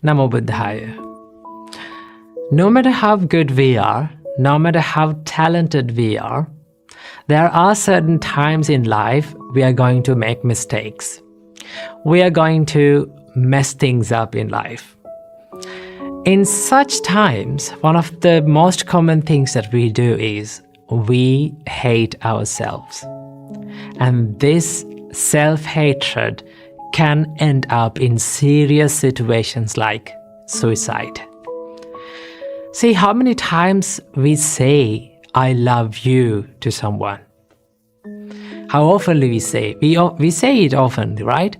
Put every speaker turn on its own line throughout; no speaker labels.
Namo Buddhaya. No matter how good we are, no matter how talented we are, there are certain times in life we are going to make mistakes. We are going to mess things up in life. In such times, one of the most common things that we do is we hate ourselves. And this self-hatred can end up in serious situations like suicide. See how many times we say, I love you to someone. How often we say? We say it often, right?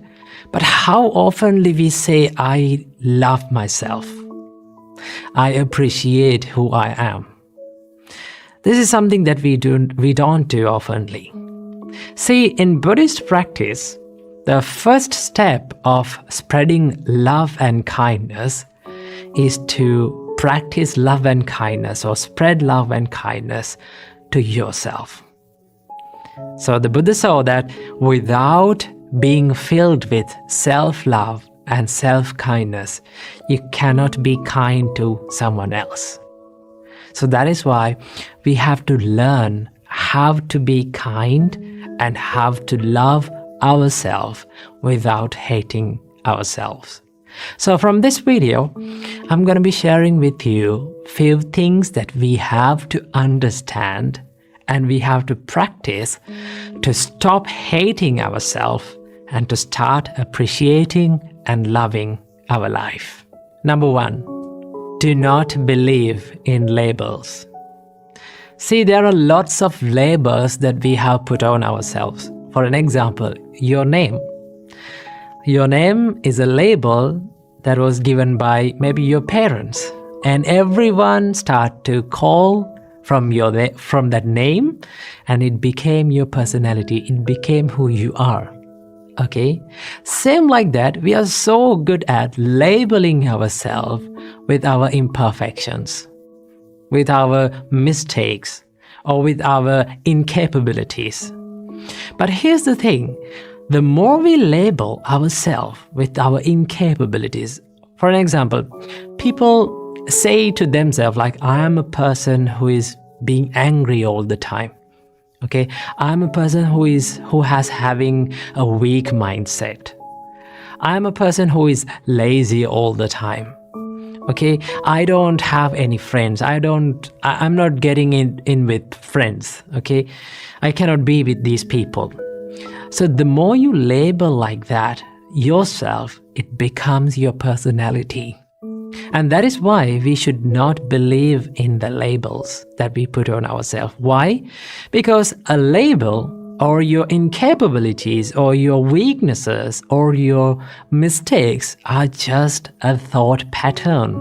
But how often we say, I love myself. I appreciate who I am. This is something that we don't do oftenly. See, in Buddhist practice, the first step of spreading love and kindness is to practice love and kindness or spread love and kindness to yourself. So the Buddha saw that without being filled with self-love and self-kindness, you cannot be kind to someone else. So that is why we have to learn how to be kind and how to love ourselves without hating ourselves. So from this video, I'm going to be sharing with you few things that we have to understand and we have to practice to stop hating ourselves and to start appreciating and loving our life. Number 1, do not believe in labels. See, there are lots of labels that we have put on ourselves. For an example, your name. Your name is a label that was given by maybe your parents, and everyone started to call from that name, and it became your personality. It became who you are. Okay? Same like that, we are so good at labeling ourselves with our imperfections, with our mistakes, or with our incapabilities. But here's the thing, the more we label ourselves with our incapabilities, for an example, people say to themselves like, I am a person who is being angry all the time. Okay, I'm a person who has having a weak mindset. I'm a person who is lazy all the time. Okay, I don't have any friends. I'm not getting in with friends. Okay, I cannot be with these people. So the more you label like that yourself, it becomes your personality. And that is why we should not believe in the labels that we put on ourselves. Why? Because a label or your incapabilities or your weaknesses or your mistakes are just a thought pattern.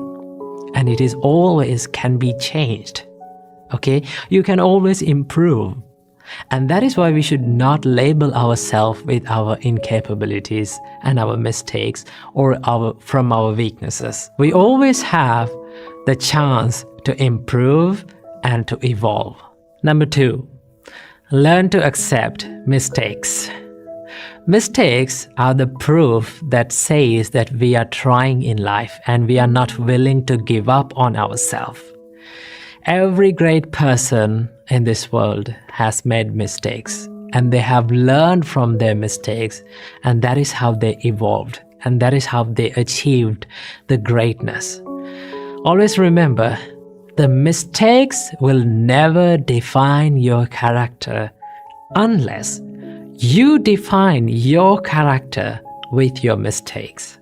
And it is always can be changed. Okay? You can always improve. And that is why we should not label ourselves with our incapabilities and our mistakes or from our weaknesses. We always have the chance to improve and to evolve. Number 2, learn to accept mistakes. Mistakes are the proof that says that we are trying in life and we are not willing to give up on ourselves. Every great person in this world has made mistakes and they have learned from their mistakes, and that is how they evolved and that is how they achieved the greatness. Always remember, the mistakes will never define your character unless you define your character with your mistakes.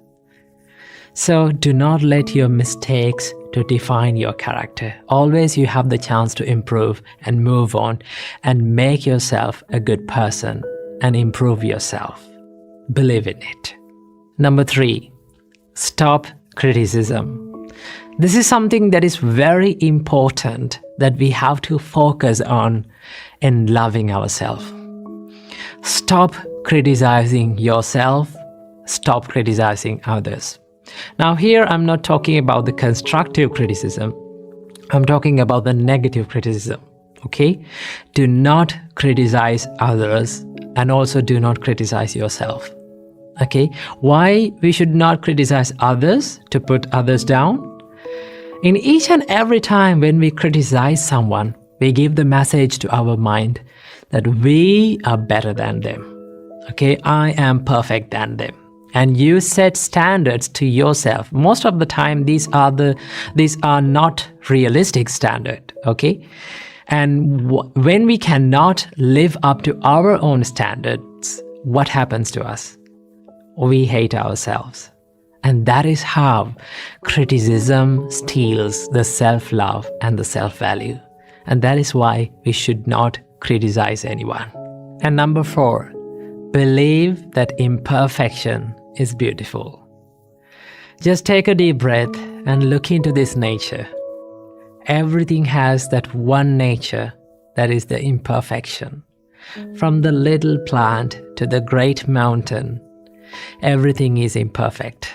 So do not let your mistakes to define your character. Always you have the chance to improve and move on and make yourself a good person and improve yourself. Believe in it. Number 3, stop criticism. This is something that is very important that we have to focus on in loving ourselves. Stop criticizing yourself. Stop criticizing others. Now here I'm not talking about the constructive criticism. I'm talking about the negative criticism. Okay? Do not criticize others and also do not criticize yourself. Okay, why we should not criticize others to put others down? In each and every time when we criticize someone, we give the message to our mind that we are better than them. Okay, I am perfect than them. And you set standards to yourself. Most of the time, these are not realistic standards. Okay, and when we cannot live up to our own standards, what happens to us? We hate ourselves. And that is how criticism steals the self-love and the self-value. And that is why we should not criticize anyone. And number 4, believe that imperfection is beautiful. Just take a deep breath and look into this nature. Everything has that one nature that is the imperfection. From the little plant to the great mountain, everything is imperfect,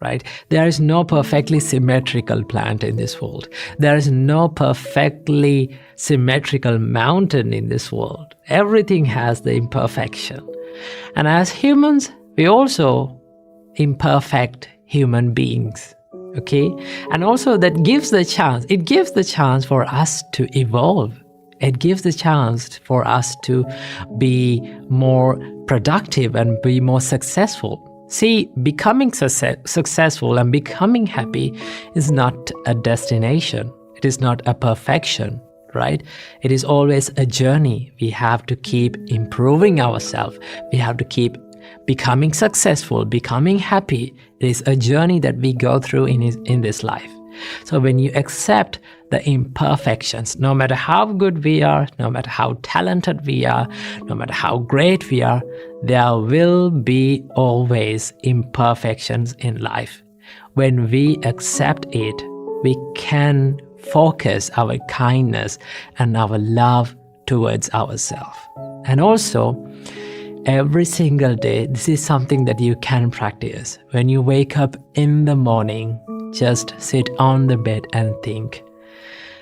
right? There is no perfectly symmetrical plant in this world. There is no perfectly symmetrical mountain in this world. Everything has the imperfection. And as humans, we also imperfect human beings, okay? And also that gives the chance for us to evolve. It gives the chance for us to be more productive and be more successful. See, becoming successful and becoming happy is not a destination. It is not a perfection, right? It is always a journey. We have to keep improving ourselves. We have to keep becoming successful, becoming happy. It is a journey that we go through in this life. So when you accept the imperfections, no matter how good we are, no matter how talented we are, no matter how great we are, there will be always imperfections in life. When we accept it, we can focus our kindness and our love towards ourselves. And also, every single day, this is something that you can practice. When you wake up in the morning, just sit on the bed and think,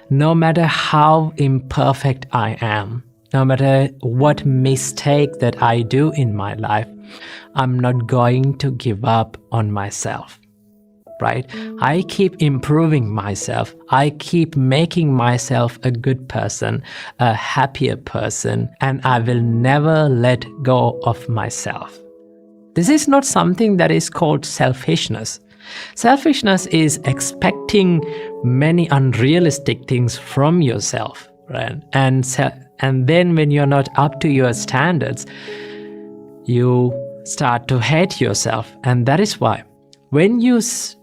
no matter how imperfect I am, no matter what mistake that I do in my life, I'm not going to give up on myself, right? I keep improving myself. I keep making myself a good person, a happier person, and I will never let go of myself. This is not something that is called selfishness. Selfishness is expecting many unrealistic things from yourself, right? And then when you're not up to your standards, you start to hate yourself. And that is why when you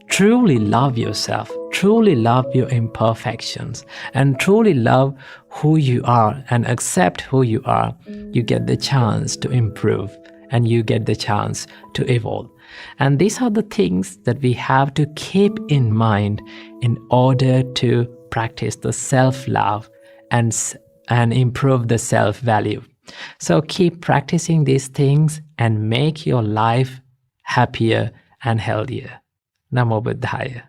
truly love yourself, truly love your imperfections, and truly love who you are and accept who you are, you get the chance to improve and you get the chance to evolve. And these are the things that we have to keep in mind in order to practice the self-love and improve the self-value. So keep practicing these things and make your life happier and healthier. Namo Buddhaya.